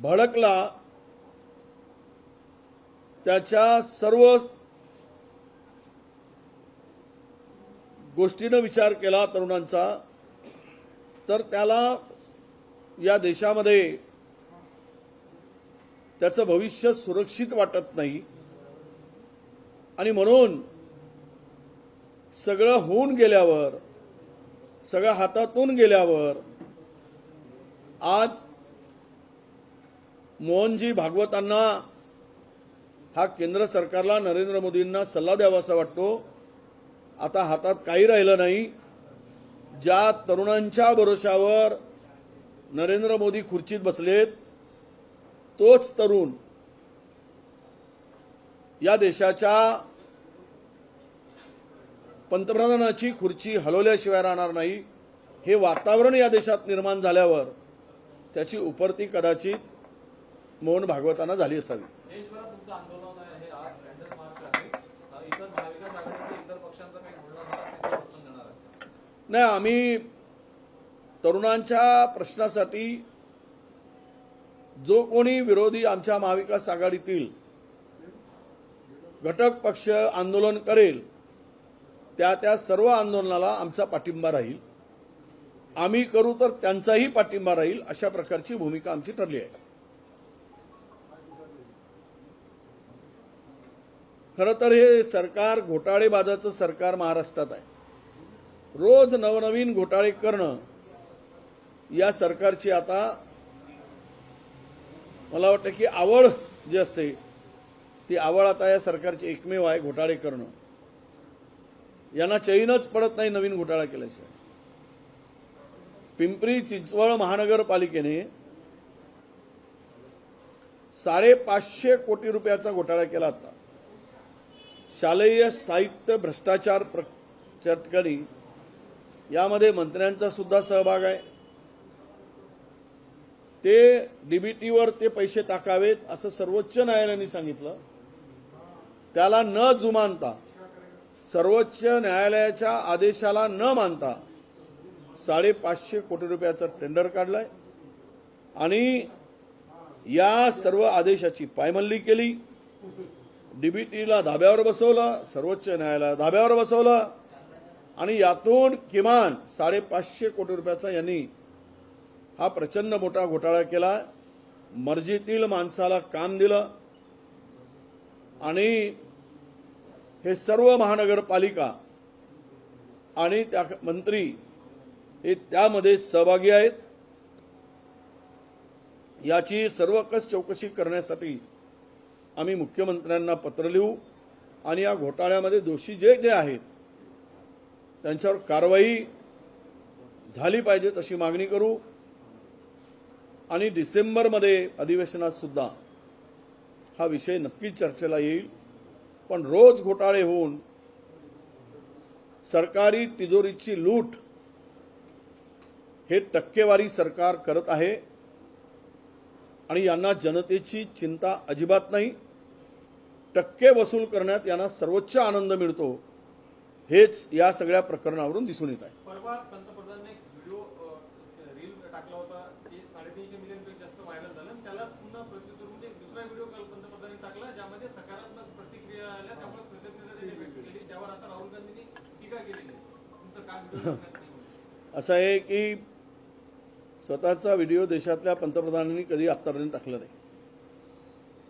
भडकला त्याच्या सर्व गोष्टींना विचार केला तरुणांचा, तर त्याला या देशामध्ये त्याचं भविष्य सुरक्षित वाटत नाही आणि म्हणून सगळं होऊन गेल्यावर, सगळं हातातून गेल्यावर आज मोहनजी भागवतांना हा केंद्र सरकारला, नरेंद्र मोदींना सल्ला द्यावासा वाटतो। आता हातात काही राहिलं नाही। ज्या तरुणांच्या भरोशावर नरेंद्र मोदी खुर्चीत बसलेत, तोच तरुण या देशाच्या पंतप्रधानाची खुर्ची हलवल्याशिवाय राहणार नाही। हे वातावरण या देशात निर्माण झाल्यावर त्याची उपरती कदाचित मोहन भागवतांना झाली असावी। नाही, आम्ही तरुणांच्या प्रश्नासाठी जो कोणी विरोधी आमच्या महाविकास आघाडीतील घटक पक्ष आंदोलन करेल त्या सर्व आंदोलनाला आमचा पाठिंबा राहील। आम्ही करू तर त्यांचाही पाठिंबा राहील, अशा प्रकारची भूमिका आमची ठरली आहे। खरं तर हे सरकार घोटाळेबाजाचं सरकार महाराष्ट्रात आहे। रोज नवनवीन घोटाळे करणं या सरकारची आता मला वाटतं की आवड जी असते ती आवड आता या सरकारची एकमेव आहे, घोटाळे करणं। यांना चैनच पडत नाही नवीन घोटाळा केल्याशिवाय। पिंपरी चिंचवड महानगरपालिकेने 550 कोटी रुपयाचा घोटाळा केला होता। शालेय साहित्य भ्रष्टाचार प्रकरणी यामध्ये मंत्र्यांचा सुद्धा सहभाग आहे। ते डीबीटीवर ते पैसे टाकावेत असं सर्वोच्च न्यायालयाने सांगितलं। त्याला न जुमानता, सर्वोच्च न्यायालयाच्या आदेशाला न मानता 550 कोटी रुपयाचा टेंडर काढलाय आणि या सर्व आदेशाची पायमल्ली केली। डीबीटीला धाब्यावर बसवलं, सर्वोच्च न्यायालयाला धाब्यावर बसवलं आणि यातून किमान 550 कोटी रुपयाचा यांनी हा प्रचंड मोठा घोटाळा केला। मर्जीतील माणसाला काम दिलं आणि हे सर्व महानगरपालिका आणि त्या मंत्री हे त्यामध्ये सहभागी आहेत। याची सर्वकष चौकशी करण्यासाठी आम्ही मुख्यमंत्र्यांना पत्र लिहू आणि या घोटाळ्यामध्ये दोषी जे जे आहेत त्यांच्यावर कारवाई झाली पाहिजे तशी मागणी करू आणि डिसेंबरमध्ये अधिवेशनात सुद्धा हा विषय नक्कीच चर्चेला येईल। पण रोज घोटाळे होऊन सरकारी तिजोरीची लूट हे टक्केवारी सरकार करत आहे आणि यांना जनतेची चिंता अजिबात नाही। टक्के वसूल करण्यात यांना सर्वोच्च आनंद मिळतो, हेच या सगळ्या प्रकरणावरून दिसून येत आहे। परवा पंतप्रधानांनी एक व्हिडिओ रील टाकला होता की 350 मिलियन पेक्षा जास्त व्हायरल झालं। त्याला पुन्हा प्रत्युत्तर म्हणजे दुसरा व्हिडिओ काल पंतप्रधानांनी टाकला ज्यामध्ये सकारात्मक प्रतिक्रिया आल्या, त्यामुळे कृतज्ञता त्यांनी व्यक्त केली। त्यावर आता राहुल गांधींनी टीका केली आहे। तुमचं काय व्हिडिओ असं आहे की स्वतःचा व्हिडिओ देशातल्या पंतप्रधानांनी कधी आतापर्यंत टाकला नाही।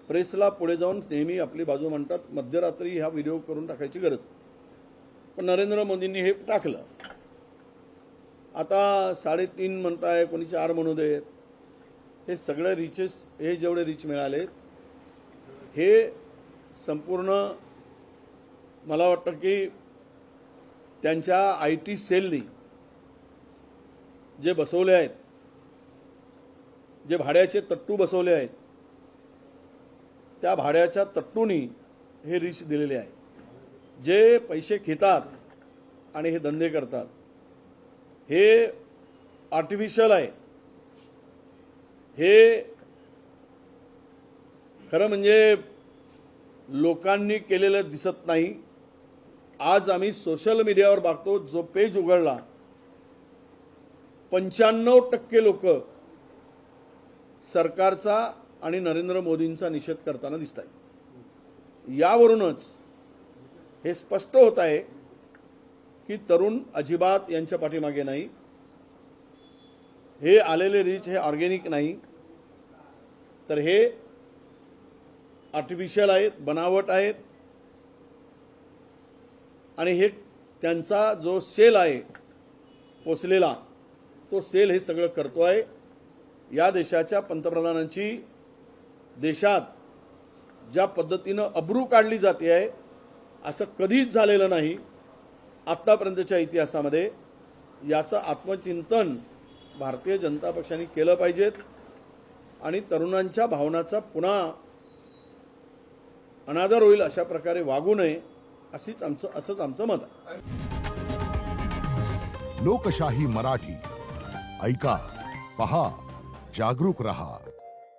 प्रेसला पुढे जाऊन नेहमी आपली बाजू मांडतात, मध्यरात्री हा व्हिडिओ करून टाकायची गरज। पण नरेंद्र मोदींनी हे टाकलं। आता 3.5 म्हणताय, कोणी 4 म्हणू देत। हे सगळे रिचेस, हे जेवढे रिच मिळाले हे संपूर्ण मला वाटतं की त्यांच्या IT सेलनी जे बसवले आहेत, जे भाड्याचे तट्टू बसवले आहेत, त्या भाड्याच्या तट्टूनी हे रिच दिलेले आहे। जे पैसे घेतात आणि हे धंदे करतात हे आर्टिफिशियल आहे। हे खरं म्हणजे लोकांनी केलेलं दिसत नाही। आज आम्ही सोशल मीडियावर बघतो, जो पेज उघडला 95% लोक सरकारचा आणि नरेंद्र मोदींचा निषेध करताना दिसत आहे. यावरूनच हे स्पष्ट होत आहे की तरुण अजिबात यांच्या पाठीमागे नाही. हे आलेले रीच हे ऑर्गेनिक नाही, तर हे आर्टिफिशियल आहेत, बनावट आहेत. आणि हे त्यांचा जो सेल आहे पोचलेला, तो सेल हे सगळं करतो आहे. या देशाच्या पंतप्रधानांची देशात ज्या पद्धतीनं अब्रू काढली जाते आहे असं कधीच झालेलं नाही आत्तापर्यंतच्या इतिहासामध्ये. याचं आत्मचिंतन भारतीय जनता पक्षाने केलं पाहिजेत आणि तरुणांच्या भावनाचा पुन्हा अनादर होईल अशा प्रकारे वागू नये असंच आमचं मत आहे. लोकशाही मराठी ऐका, पहा, जागरूक रहा.